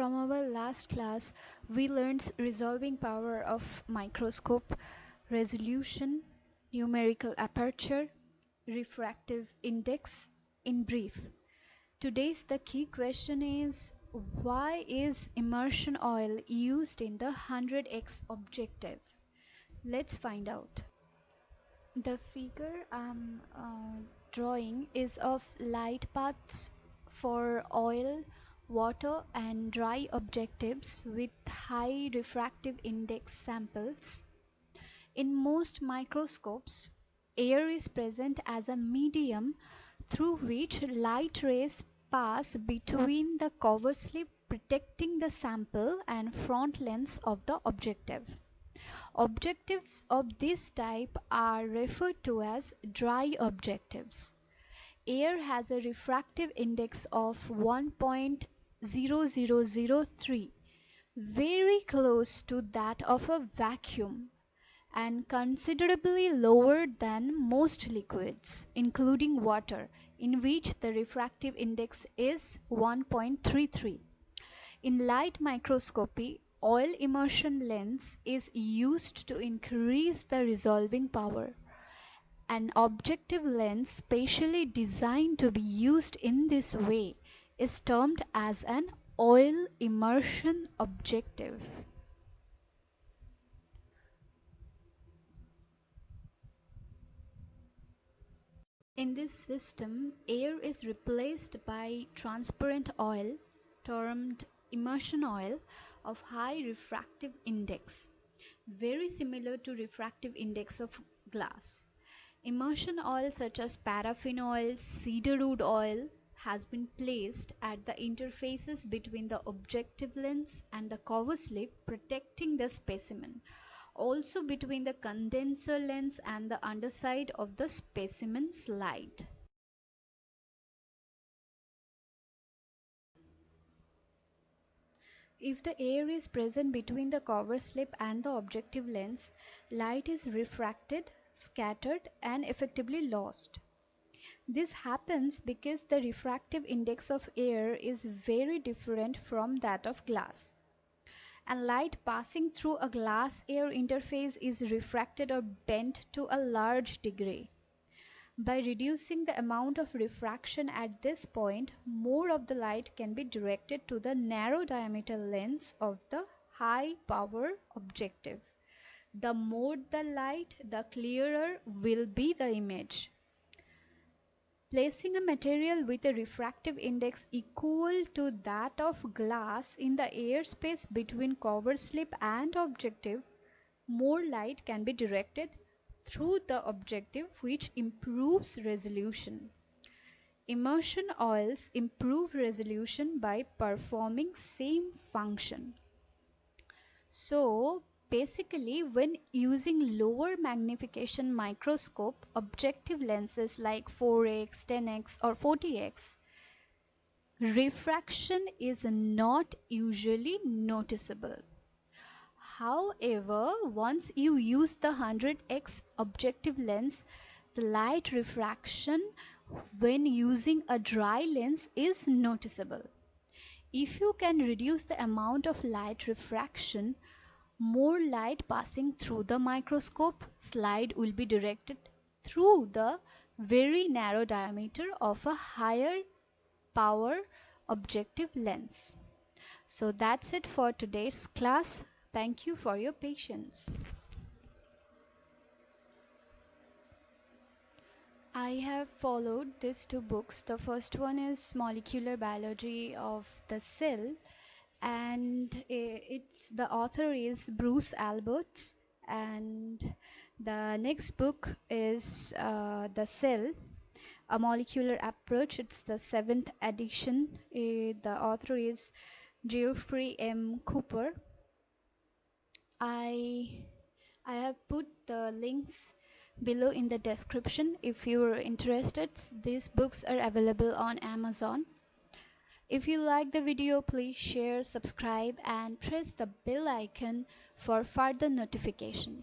From our last class, we learned resolving power of microscope, resolution, numerical aperture, refractive index in brief. Today's the key question is, why is immersion oil used in the 100x objective? Let's find out. The figure I'm drawing is of light paths for oil, water and dry objectives with high refractive index samples. In most microscopes, air is present as a medium through which light rays pass between the cover slip, protecting the sample and front lens of the objective. Objectives of this type are referred to as dry objectives. Air has a refractive index of 1.0003, very close to that of a vacuum, and considerably lower than most liquids, including water, in which the refractive index is 1.33. In light microscopy, oil immersion lens is used to increase the resolving power. An objective lens specially designed to be used in this way is termed as an oil immersion objective. In this system, air is replaced by transparent oil, termed immersion oil, of high refractive index, very similar to refractive index of glass. Immersion oil such as paraffin oil, cedarwood oil has been placed at the interfaces between the objective lens and the cover slip, protecting the specimen. Also between the condenser lens and the underside of the specimen slide. If the air is present between the cover slip and the objective lens, light is refracted, scattered and effectively lost. This happens because the refractive index of air is very different from that of glass. And light passing through a glass-air interface is refracted or bent to a large degree. By reducing the amount of refraction at this point, more of the light can be directed to the narrow diameter lens of the high-power objective. The more the light, the clearer will be the image. Placing a material with a refractive index equal to that of glass in the airspace between cover slip and objective, more light can be directed through the objective, which improves resolution. Immersion oils improve resolution by performing same function. So basically, when using lower magnification microscope objective lenses like 4x, 10x or 40x, refraction is not usually noticeable. However, once you use the 100x objective lens, the light refraction when using a dry lens is noticeable. If you can reduce the amount of light refraction, more light passing through the microscope slide will be directed through the very narrow diameter of a higher power objective lens. So that's it for today's class. Thank you for your patience. I have followed these two books. The first one is Molecular Biology of the Cell, and the author is Bruce Alberts, and the next book is The Cell, a Molecular Approach. It's the 7th edition. The author is Geoffrey M. Cooper. I have put the links below in the description. If you are interested, these books are available on Amazon. If you like the video, please share, subscribe and press the bell icon for further notification.